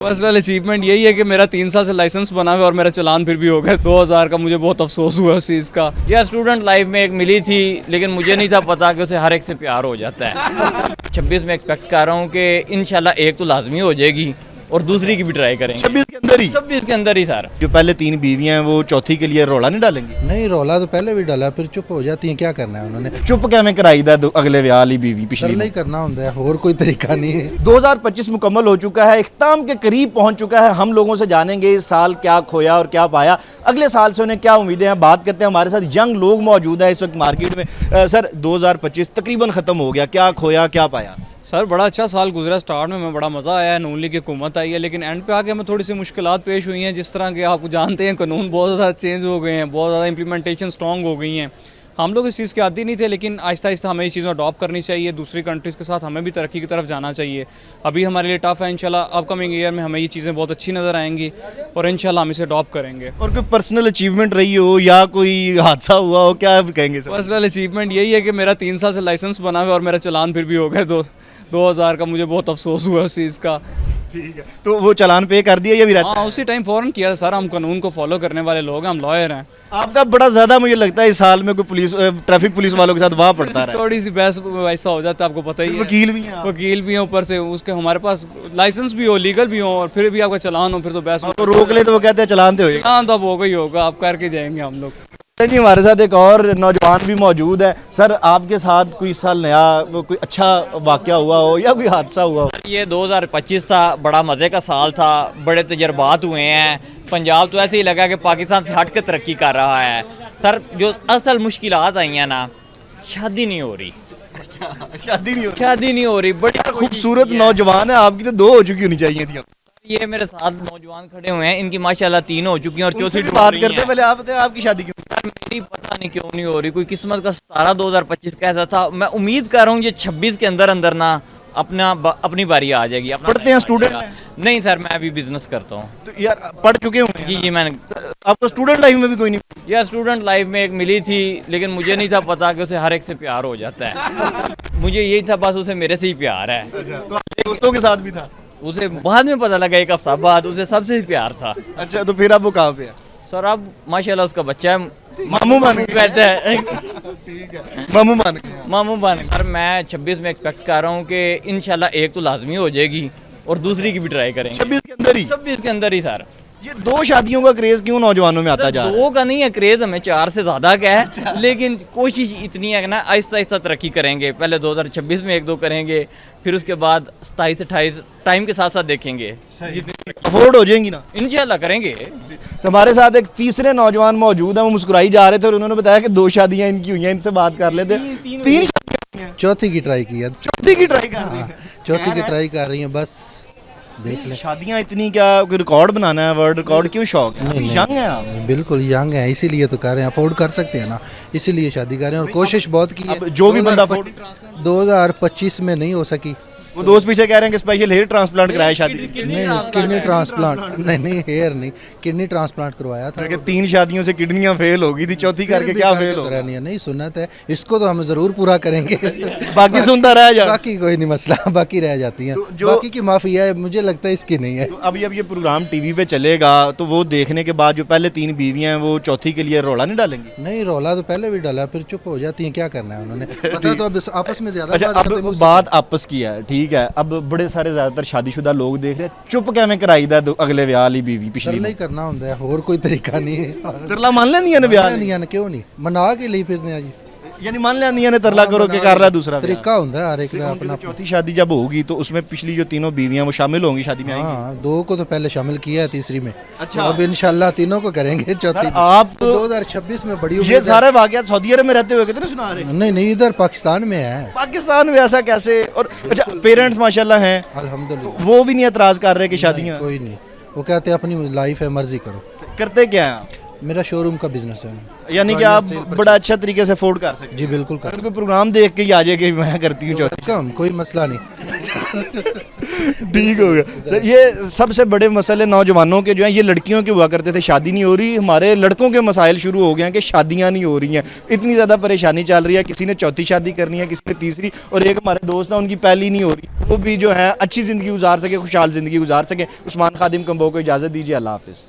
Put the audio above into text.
Personal achievement यही है कि मेरा 3 साल से लाइसेंस बना हुआ और मेरा चालान फिर भी हो गया 2000 का। मुझे बहुत अफसोस हुआ उस चीज़ का। यार स्टूडेंट लाइफ में एक मिली थी, लेकिन मुझे नहीं था पता कि उसे हर एक से प्यार हो जाता है। 26 में एक्सपेक्ट कर रहा हूँ कि इंशाल्लाह एक तो लाजमी हो जाएगी और दूसरी की भी ट्राई करेंगे। 26 के अंदर ही? 26 के अंदर ही सर। जो पहले 3 बीवियां हैं वो चौथी के लिए रौला नहीं डालेंगी? नहीं, रौला तो पहले भी डाला, फिर चुप हो जाती हैं। क्या करना है उन्होंने? चुप किवें कराई दा अगले विआह वाली बीवी पिछली नहीं करना होता है, और कोई तरीका नहीं है। 2025 मुकम्मल हो चुका है, इख्तिताम के करीब पहुंच चुका है। हम लोगों से जानेंगे इस साल क्या खोया और क्या पाया, अगले साल से उन्हें क्या उम्मीदें हैं। बात करते हैं, हमारे साथ यंग लोग मौजूद है इस वक्त मार्केट में। सर 2025 तकरीबन ख़त्म हो गया, क्या खोया क्या पाया? सर बड़ा अच्छा साल गुजरा। स्टार्ट में मैं बड़ा मज़ा आया है, नून लीग की हुकूमत आई है, लेकिन एंड पे आके हमें थोड़ी सी मुश्किलात पेश हुई हैं। जिस तरह के आप जानते हैं कानून बहुत ज़्यादा चेंज हो गए हैं, बहुत ज़्यादा इंप्लीमेंटेशन स्ट्रॉन्ग हो गई हैं। हम लोग इस चीज़ के आदी नहीं थे, लेकिन आहिस्ता आहिस्ता हमें ये चीज़ें अडॉप्ट करनी चाहिए। दूसरी कंट्रीज़ के साथ हमें भी तरक्की की तरफ जाना चाहिए। अभी हमारे लिए टफ है, इंशाल्लाह अपकमिंग ईयर में हमें ये चीज़ें बहुत अच्छी नज़र आएंगी और इंशाल्लाह हम इसे अडॉप्ट करेंगे। और कोई पर्सनल अचीवमेंट रही हो या कोई हादसा हुआ हो, क्या कहेंगे सर? पर्सनल अचीवमेंट यही है कि मेरा 3 साल से लाइसेंस बना हुआ और मेरा चालान फिर भी हो गया 2000 का। मुझे बहुत अफसोस हुआ उस चीज़ का। ठीक है, तो वो चालान पे कर दिया या भी रहता हाँ, उसी टाइम फ़ौरन किया सर। हम कानून को फॉलो करने वाले लोग हैं, हम लॉयर हैं। है? आपका बड़ा ज़्यादा मुझे लगता है इस साल में कोई पुलिस ट्रैफिक पुलिस वालों के साथ वाह पड़ता रहा है। थोड़ी सी बहस वैसा हो जाता है, आपको पता ही है। वकील भी हैं आप। वकील भी हैं, ऊपर से उसके हमारे पास लाइसेंस भी हो, लीगल भी हो, और फिर भी आपका चालान हो, फिर तो बहस आपको रोक ले तो वो कहते हैं चालान तो होएगा। चालान तो अब होगा ही होगा, आप करके जाएंगे हम लोग। जी, हमारे साथ एक और नौजवान भी मौजूद है। सर आपके साथ कोई इस साल नया कोई अच्छा वाकया हुआ हो या कोई हादसा हुआ हो? ये 2025 था, बड़ा मज़े का साल था, बड़े तजर्बात हुए हैं। पंजाब तो ऐसे ही लगा कि पाकिस्तान से हट के तरक्की कर रहा है। सर जो असल मुश्किलात आई हैं ना, शादी नहीं हो रही। शादी नहीं हो रही। बड़ी खूबसूरत नौजवान है आपकी, तो 2 हो चुकी होनी चाहिए थी। ये मेरे साथ नौजवान खड़े हुए हैं, इनकी माशाल्लाह 3 हो चुकी हैं और चौथी बात करते हैं। पहले आप बताएं आपकी शादी क्यों? सर मेरी पता नहीं क्यों नहीं हो रही। कोई किस्मत का सितारा 2025 का ऐसा था। मैं उम्मीद कर रहा हूँ ये 26 के अंदर अंदर ना अपनी बारी आ जाएगी। पढ़ते हैं, स्टूडेंट हैं? नहीं सर, मैं अभी बिजनेस करता हूँ। तो यार पढ़ चुके हुए जी हैं? जी मैंने आपको स्टूडेंट लाइफ में भी कोई नहीं? यार स्टूडेंट लाइफ में एक मिली थी, लेकिन मुझे नहीं था पता कि उसे हर एक से प्यार हो जाता है। मुझे यही था बस उसे मेरे से ही प्यार है। तो आपके दोस्तों के साथ भी था? उसे बाद में पता लगा, 1 हफ्ता बाद उसे सबसे ही प्यार था। अच्छा, तो फिर अब वो कहाँ पे है? सर अब माशाल्लाह उसका बच्चा है, मामू बन गए। कहते हैं ठीक है, मामू बन गए। मामू बन। सर मैं 26 में एक्सपेक्ट कर रहा हूँ कि इंशाल्लाह एक तो लाजमी हो जाएगी और दूसरी की भी ट्राई करेंगे। 26 के अंदर ही? 26 के अंदर ही सर। ये 2 शादियों का क्रेज क्यों नौजवानों में आता जा रहा है? 2 का नहीं है क्रेज, हमें 4 से ज़्यादा का है, लेकिन कोशिश इतनी है कि ना आहिस्ता आहिस्ता तरक्की करेंगे। पहले 2026 में 1-2 करेंगे, फिर उसके बाद 27-28 टाइम के साथ साथ देखेंगे। अफोर्ड हो जाएंगी ना? इंशाल्लाह करेंगे। तो हमारे साथ एक तीसरे नौजवान मौजूद हैं, वो मुस्कुराई जा रहे थे और उन्होंने बताया कि 2 शादियां इनकी हुई हैं। इनसे बात कर लेते हैं। 3 शादियां हुई हैं? चौथी की ट्राई की है। चौथी की ट्राई कर रही हैं? चौथी की ट्राई कर रही हैं, बस देख लें। शादियां इतनी, क्या कोई रिकॉर्ड बनाना है, वर्ल्ड रिकॉर्ड क्यों शौक है? नहीं, यंग है आप? बिल्कुल यंग है, इसीलिए तो कर रहे हैं। अफोर्ड कर सकते हैं ना, इसीलिए शादी कर रहे हैं और कोशिश बहुत की है। अब जो भी बंदा अफोर्ड 2025 में नहीं हो सकी। वो दोस्त पीछे कह रहे हैं कि स्पेशल हेयर ट्रांसप्लांट कराया शादी नहीं, किडनी ट्रांसप्लांट नहीं, हेयर नहीं, किडनी ट्रांसप्लांट करवाया था। कि 3 शादियों से किडनियां फेल हो गई थी, चौथी करके क्या फेल हो? नहीं, सुन्नत है, इसको तो हम जरूर पूरा करेंगे। बाकी सुनता रह जा। बाकी कोई नहीं मसला, बाकी रह जाती हैं। बाकी की माफी है, मुझे लगता है इसकी नहीं है। तो अभी अब ये प्रोग्राम टीवी पे चलेगा, तो वो देखने के बाद जो पहले 3 बीवियां हैं वो चौथी के लिए रौला नहीं डालेंगी? नहीं, रौला तो पहले भी डाला, फिर चुप हो जाती हैं। क्या करना है उन्होंने? पता तो अब आपस में ज्यादा। अच्छा, अब बात आपस की है, ठीक है। अब बड़े सारे ज्यादातर शादीशुदा लोग देख रहे हैं, चुप किवें कराई दा अगले विआह वाली बीवी पिछली नहीं करना होता है, और कोई तरीका नहीं है। तरला मान लेंदियां ने विआह नहीं आने क्यों नहीं मना के ਲਈ फिरने आ जी। यानी मान लेंदियां ने तरला करो के कर रहा है दूसरा विआह। तरीका होता है हर एक का अपना। चौथी शादी जब होगी तो उसमें पिछली जो 3 बीवियां वो शामिल होंगी शादी में? आएंगी? हाँ, 2 को तो पहले शामिल किया है, तीसरी में। अच्छा, अब इंशाल्लाह 3 को करेंगे चौथी में। आप 2026 में बड़ी ये सारे वाकयात सऊदी अरब में रहते हुए कितने सुना रहे? नहीं, इधर पाकिस्तान में है। पाकिस्तान में ऐसा कैसे? और अच्छा, पेरेंट्स माशाल्लाह हैं, अल्हम्दुलिल्लाह, वो भी नहीं एतराज कर रहे कि शादियां? कोई नहीं, वो कहते हैं अपनी लाइफ है, मर्जी करो। करते क्या है आप? मेरा शोरूम का बिजनेस है। यानी कि आप बड़ा अच्छा तरीके से अफोर्ड कर सकते जी बिल्कुल हैं। कोई प्रोग्राम देख के ही आ जाए कि मैं करती हूँ चौथी। कम कोई मसला नहीं। ठीक हो गया सर। ये सबसे बड़े मसले नौजवानों के जो हैं, ये लड़कियों के हुआ करते थे, शादी नहीं हो रही। हमारे लड़कों के मसाइल शुरू हो गए हैं कि शादियां नहीं हो रही हैं, इतनी ज़्यादा परेशानी चल रही है। किसी ने चौथी शादी करनी है, किसी ने तीसरी, और एक हमारे दोस्त हैं उनकी पहली नहीं हो रही, वो भी जो है अच्छी ज़िंदगी गुजार सके, खुशहाल ज़िंदगी गुजार सके। उस्मान खादिम कंबो को इजाज़त दीजिए, अल्लाह हाफिज़।